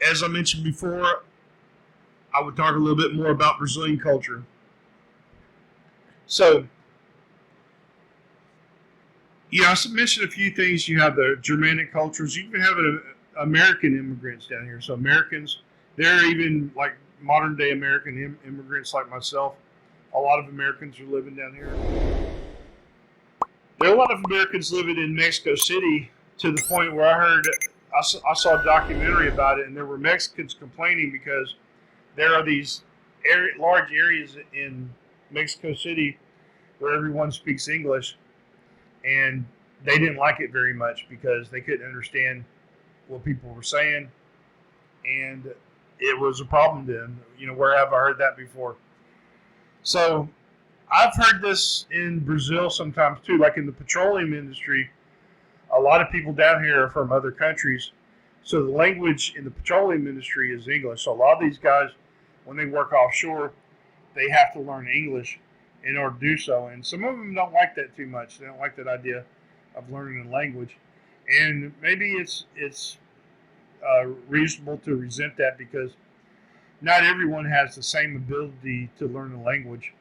As I mentioned before, I would talk a little bit more about Brazilian culture. So, I mentioned a few things. You have the Germanic cultures. You even have American immigrants down here. So Americans, they're even like modern day American immigrants like myself. A lot of Americans are living down here. There are a lot of Americans living in Mexico City to the point where I saw a documentary about it, and there were Mexicans complaining because there are these large areas in Mexico City where everyone speaks English, and they didn't like it very much because they couldn't understand what people were saying, and it was a problem to them. Where have I heard that before? So I've heard this in Brazil sometimes too, like in the petroleum industry. A lot of people down here are from other countries, so the language in the petroleum industry is English. So a lot of these guys, when they work offshore, they have to learn English in order to do so. And some of them don't like that too much. They don't like that idea of learning a language, and maybe it's reasonable to resent that because not everyone has the same ability to learn a language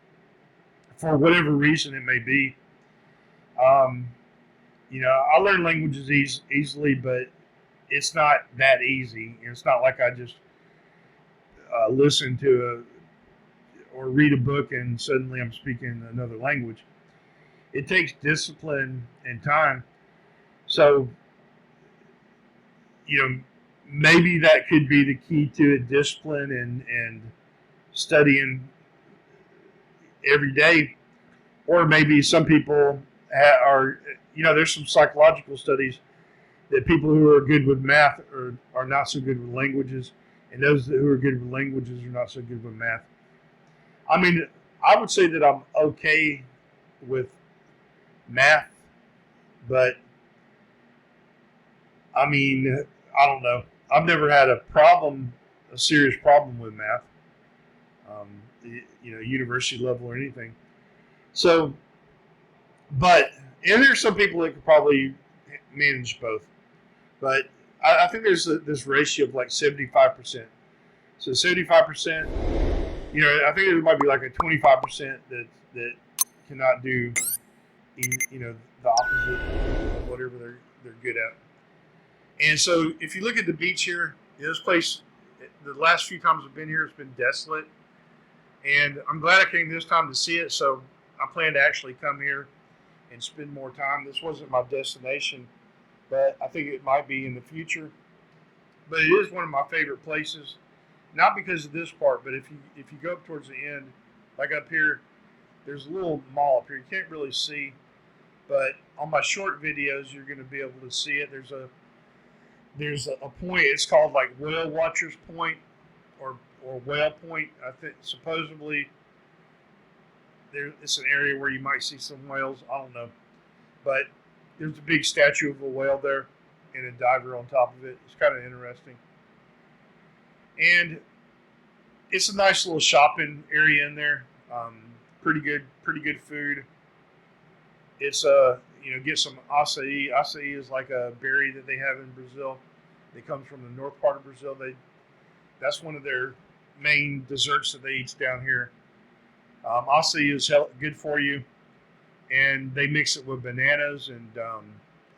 for whatever reason it may be. Um, I learn languages easily, but it's not that easy. It's not like I just listen to or read a book and suddenly I'm speaking another language. It takes discipline and time. So, you know, maybe that could be the key to it, discipline and studying every day. Or maybe some people are, there's some psychological studies that people who are good with math are not so good with languages, and those who are good with languages are not so good with math. I mean, I would say that I'm okay with math, but I mean, I don't know. I've never had a serious problem with math, um, university level or anything. So, but and there's some people that could probably manage both, but I think there's this ratio of like 75%. So 75%, I think there might be like a 25% that cannot do, the opposite of whatever they're good at. And so if you look at the beach here, this place, the last few times I've been here, it's been desolate. And I'm glad I came this time to see it. So I plan to actually come here and spend more time. This wasn't my destination, but I think it might be in the future. But it is one of my favorite places, not because of this part, but if you go up towards the end, like up here, there's a little mall up here. You can't really see, but on my short videos, you're going to be able to see it. There's a point. It's called like Whale Watchers Point or Whale Point. I think supposedly it's an area where you might see some whales. I don't know, but there's a big statue of a whale there and a diver on top of it. It's kind of interesting, and it's a nice little shopping area in there. Pretty good food. It's get some acai. Acai is like a berry that they have in Brazil. It comes from the north part of Brazil. That's one of their main desserts that they eat down here. Acai is good for you, and they mix it with bananas and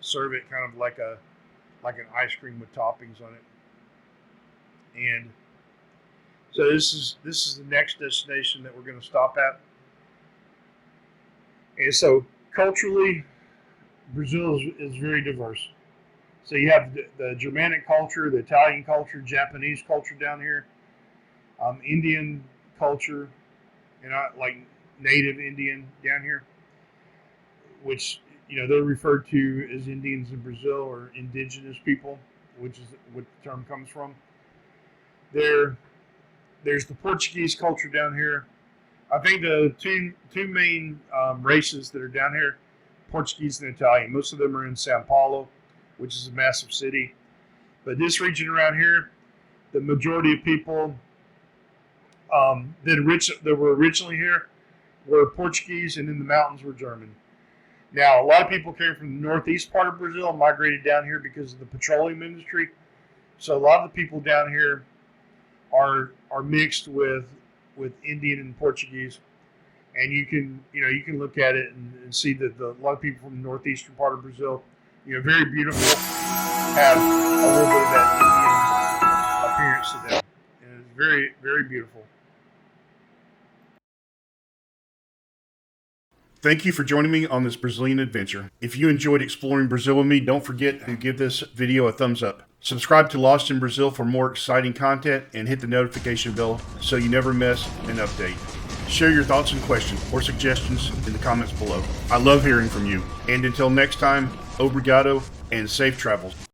serve it kind of like an ice cream with toppings on it. And so this is the next destination that we're going to stop at. And so culturally, Brazil is very diverse. So you have the Germanic culture, the Italian culture, Japanese culture down here, Indian culture, and like native Indian down here, which they're referred to as Indians in Brazil or indigenous people, which is what the term comes from. There's the Portuguese culture down here. I think the two main races that are down here, Portuguese and Italian. Most of them are in Sao Paulo, which is a massive city. But this region around here, the majority of people that were originally here were Portuguese, and in the mountains were German. Now, a lot of people came from the northeast part of Brazil and migrated down here because of the petroleum industry. So a lot of the people down here are mixed with Indian and Portuguese, and you can look at it and see that a lot of people from the northeastern part of Brazil, very beautiful, have a little bit of that Indian appearance to them, and it's very, very beautiful. Thank you for joining me on this Brazilian adventure. If you enjoyed exploring Brazil with me, don't forget to give this video a thumbs up. Subscribe to Lost in Brazil for more exciting content and hit the notification bell so you never miss an update. Share your thoughts and questions or suggestions in the comments below. I love hearing from you. And until next time, obrigado and safe travels.